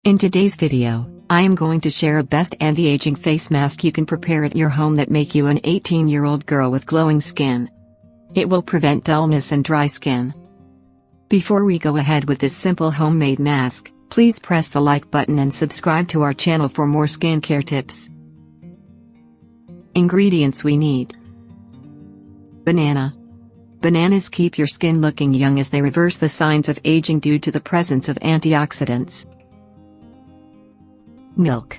In today's video, I am going to share a best anti-aging face mask you can prepare at your home that make you an 18-year-old girl with glowing skin. It will prevent dullness and dry skin. Before we go ahead with this simple homemade mask, please press the like button and subscribe to our channel for more skincare tips. Ingredients we need: banana. Bananas keep your skin looking young as they reverse the signs of aging due to the presence of antioxidants. Milk.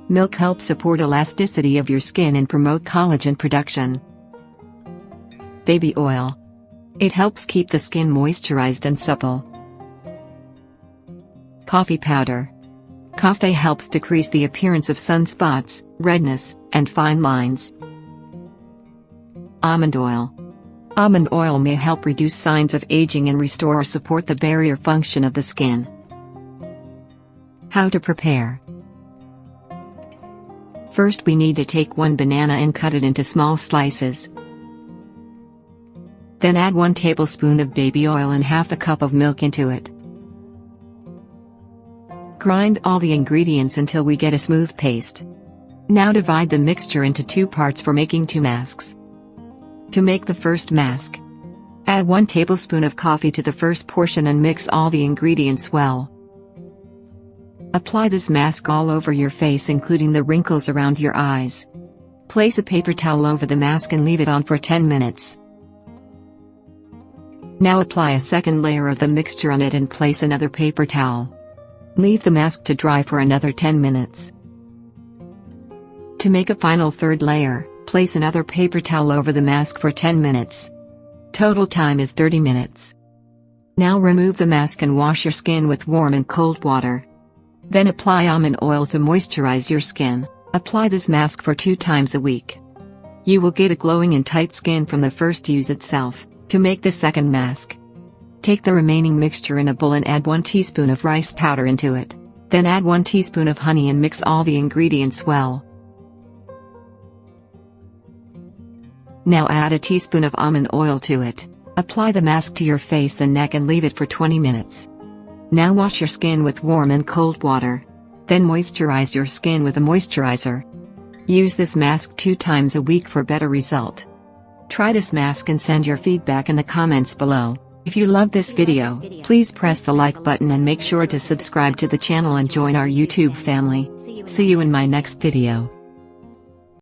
Milk helps support elasticity of your skin and promote collagen production. Baby oil. It helps keep the skin moisturized and supple. Coffee powder. Coffee helps decrease the appearance of sunspots, redness, and fine lines. Almond oil. Almond oil may help reduce signs of aging and restore or support the barrier function of the skin. How to prepare. First, we need to take one banana and cut it into small slices. Then add 1 tablespoon of baby oil and half a cup of milk into it. Grind all the ingredients until we get a smooth paste. Now divide the mixture into 2 parts for making 2 masks. To make the first mask, add 1 tablespoon of coffee to the first portion and mix all the ingredients well. Apply this mask all over your face, including the wrinkles around your eyes. Place a paper towel over the mask and leave it on for 10 minutes. Now apply a second layer of the mixture on it and place another paper towel. Leave the mask to dry for another 10 minutes. To make a final third layer, place another paper towel over the mask for 10 minutes. Total time is 30 minutes. Now remove the mask and wash your skin with warm and cold water. Then apply almond oil to moisturize your skin. Apply this mask for 2 times a week. You will get a glowing and tight skin from the first use itself. To make the second mask, take the remaining mixture in a bowl and add 1 teaspoon of rice powder into it. Then add 1 teaspoon of honey and mix all the ingredients well. Now add a teaspoon of almond oil to it. Apply the mask to your face and neck and leave it for 20 minutes. Now wash your skin with warm and cold water. Then moisturize your skin with a moisturizer. Use this mask 2 times a week for better result. Try this mask and send your feedback in the comments below. If you love this video, please press the like button and make sure to subscribe to the channel and join our YouTube family. See you in my next video.